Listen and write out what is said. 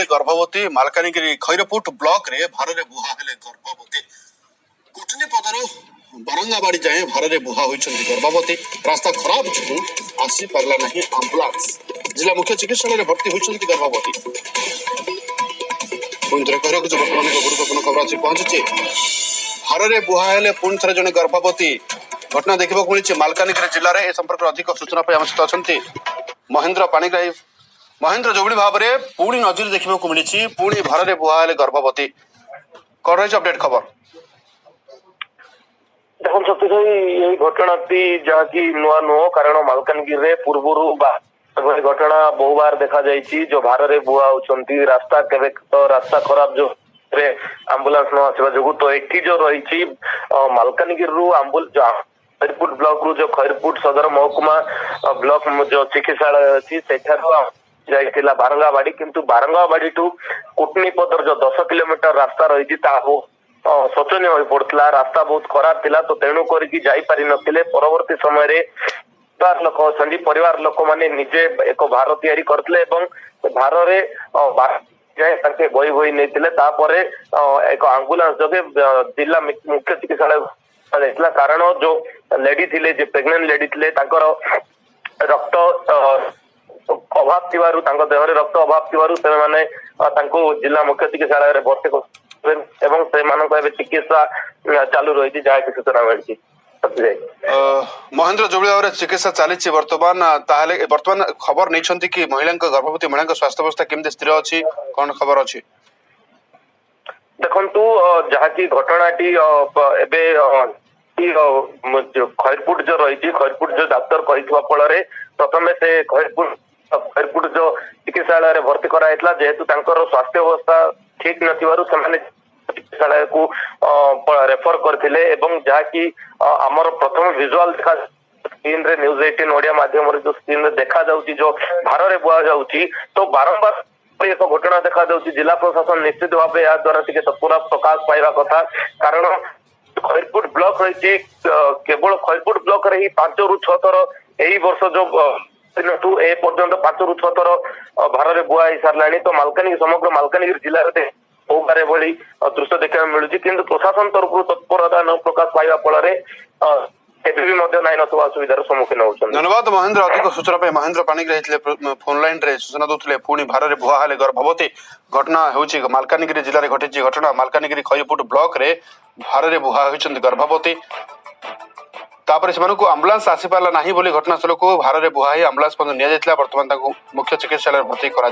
गर्भवती मालकानगिरी खैरपुट ब्लॉक रे भार बुहा हेले गर्भवती कुटनी पदर बारंगाबाड़ी जाए भार बुहा होती गर्भवती रास्ता खराब जो आसी पारा ना आंबुलांस जिला मुख्य चिकित्सालय भर्ती होती गर्भवती बर्तमान एक गुरुत्वपूर्ण खबर आसी पहुंची भार बुहा हेले पुणी थे जड़े गर्भवती घटना देखा मिली मालकानगिरी जिले में ए संपर्क अधिक सूचना आम सहित अच्छा महेन्द्र पाणिग्राही महेन्द्र जो भाव में पुणी नजर देखा मिली पुणी भार बुहा हेले गर्भवती कौन रही अपडेट खबर देखो सत्य यही घटनाटी जहाँकि नुआ नुह कारण मालकानगिरी पूर्व घटना बहु बार देखा जाइए जो भार रे बुआ होती रास्ता केवे तो रास्ता खराब जो आंबुलांस न आसवा जो तो एठी जो रही मालकानगिरी खैरपुट ब्लॉक रु जो खैरपुट सदर महकुमा ब्लॉक जो चिकित्सालय अच्छी जाइला बारंगाबाड़ी किंतु बारंगाबाड़ी टू कुटनीपदर जो 10 किलोमीटर रास्ता रही शोचनीय हो पड़ता रास्ता बहुत खराब थिला तो तेणु करके जाई पारि नथिले परवर्ती समय रे लोक अच्छा परिवार लोक माने निजे एक भार तैयारी करथिले एवं भार रे जाए ताके बही बही नेतिले तापरे एक एम्बुलेंस जगे जिला मुख्य चिकित्सालय कारण जो लेडी थिले जे प्रेग्नेंट लेडी थिले तांकर रक्त अभाव थिबारु तांको देहरे रक्त अभाव थिबारु से माने तांको जिला मुख्य चिकित्सालय रे भर्ती एवं से मानक एबे चिकित्सा चालू रही जहाँ सूचना मिली महेन्द्र जो भाव चिकित्सा चली बर्तमान बर्तमान खबर नहीं कि महिला गर्भवती महिला स्वास्थ्य अवस्था केमती स्थिर अच्छी कौन खबर अच्छी देखु जहाँ की घटनाटी खैरपुट जो रही खैरपुट जो डाक्तर कही फल प्रथम से खैरपुट जो चिकित्सालय भर्ती कराइला जेहेतु स्वास्थ्य अवस्था ठीक न चिकित्सालय को रेफर करथिले एवं जहाँकि आमर प्रथम विजुअल देखा स्क्रीन रे न्यूज 18 ओडिया माध्यम जो स्क्रीन रे देखा जाउची जो भार रे बुआ जाउची तो बारंबार एक घटना देखा जाउची जिला प्रशासन निश्चित भाव या द्वारा टिके पूरा प्रकाश पाइबा कथा कारण खैरपुट ब्लॉक रही केवल खैरपुट ब्लॉक रे ही 5 रु 6 थर एही वर्ष जो ए पर्यंत 5 रु 6 थर भार रे बुआ ही सारलानी तो मालकानगिरी समग्र मालकानगिरी जिला रे बहुबार एभली दृश्य देखा मिलूँ किंतु प्रशासन तरफ तत्परता न प्रकाश पाइबा फल असुविधार सम्मुखीन होती। धन्यवाद महेन्द्र अधिक सूचना महेन्द्र पाणिग्राही फोन लाइन रे सूचना दूसरे पुणी भार बुहा हेले गर्भवती घटना होची मालकानगिरी जिले में घटी घटना मालकानगिरी खैरपुट ब्लॉक रे भार बुहा होती गर्भवती तापर से आंबुलांस आसी पारा ना बोली घटनास्थल को भार बुहा आंबुलांस नि बर्तमान मुख्य चिकित्सालय भर्ती करा